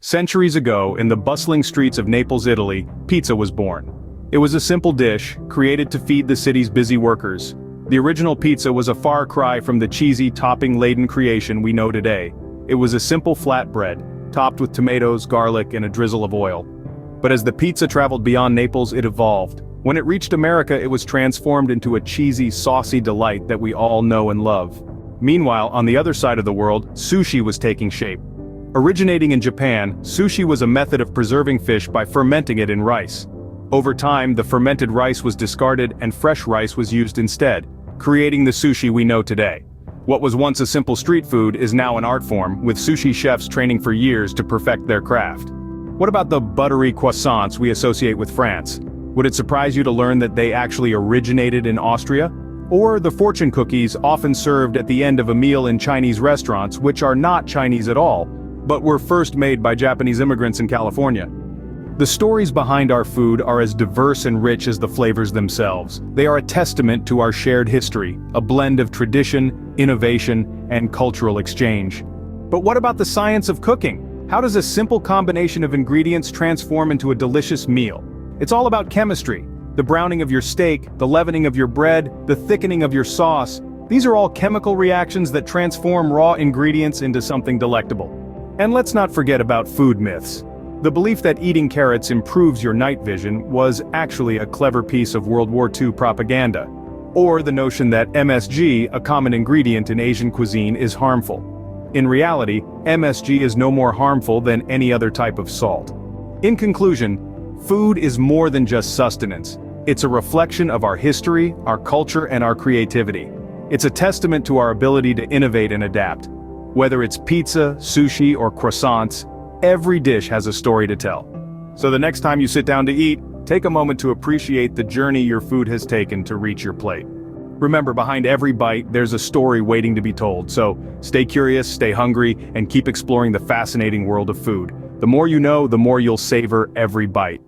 Centuries ago, in the bustling streets of Naples, Italy, pizza was born. It was a simple dish, created to feed the city's busy workers. The original pizza was a far cry from the cheesy, topping-laden creation we know today. It was a simple flatbread, topped with tomatoes, garlic, and a drizzle of oil. But as the pizza traveled beyond Naples, it evolved. When it reached America, it was transformed into a cheesy, saucy delight that we all know and love. Meanwhile, on the other side of the world, sushi was taking shape. Originating in Japan, sushi was a method of preserving fish by fermenting it in rice. Over time, the fermented rice was discarded and fresh rice was used instead, creating the sushi we know today. What was once a simple street food is now an art form, with sushi chefs training for years to perfect their craft. What about the buttery croissants we associate with France? Would it surprise you to learn that they actually originated in Austria? Or the fortune cookies often served at the end of a meal in Chinese restaurants, which are not Chinese at all, but were first made by Japanese immigrants in California. The stories behind our food are as diverse and rich as the flavors themselves. They are a testament to our shared history, a blend of tradition, innovation, and cultural exchange. But what about the science of cooking? How does a simple combination of ingredients transform into a delicious meal? It's all about chemistry. The browning of your steak, the leavening of your bread, the thickening of your sauce. These are all chemical reactions that transform raw ingredients into something delectable. And let's not forget about food myths. The belief that eating carrots improves your night vision was actually a clever piece of World War II propaganda. Or the notion that MSG, a common ingredient in Asian cuisine, is harmful. In reality, MSG is no more harmful than any other type of salt. In conclusion, food is more than just sustenance. It's a reflection of our history, our culture, and our creativity. It's a testament to our ability to innovate and adapt. Whether it's pizza, sushi, or croissants, every dish has a story to tell. So the next time you sit down to eat, take a moment to appreciate the journey your food has taken to reach your plate. Remember, behind every bite, there's a story waiting to be told, so stay curious, stay hungry, and keep exploring the fascinating world of food. The more you know, the more you'll savor every bite.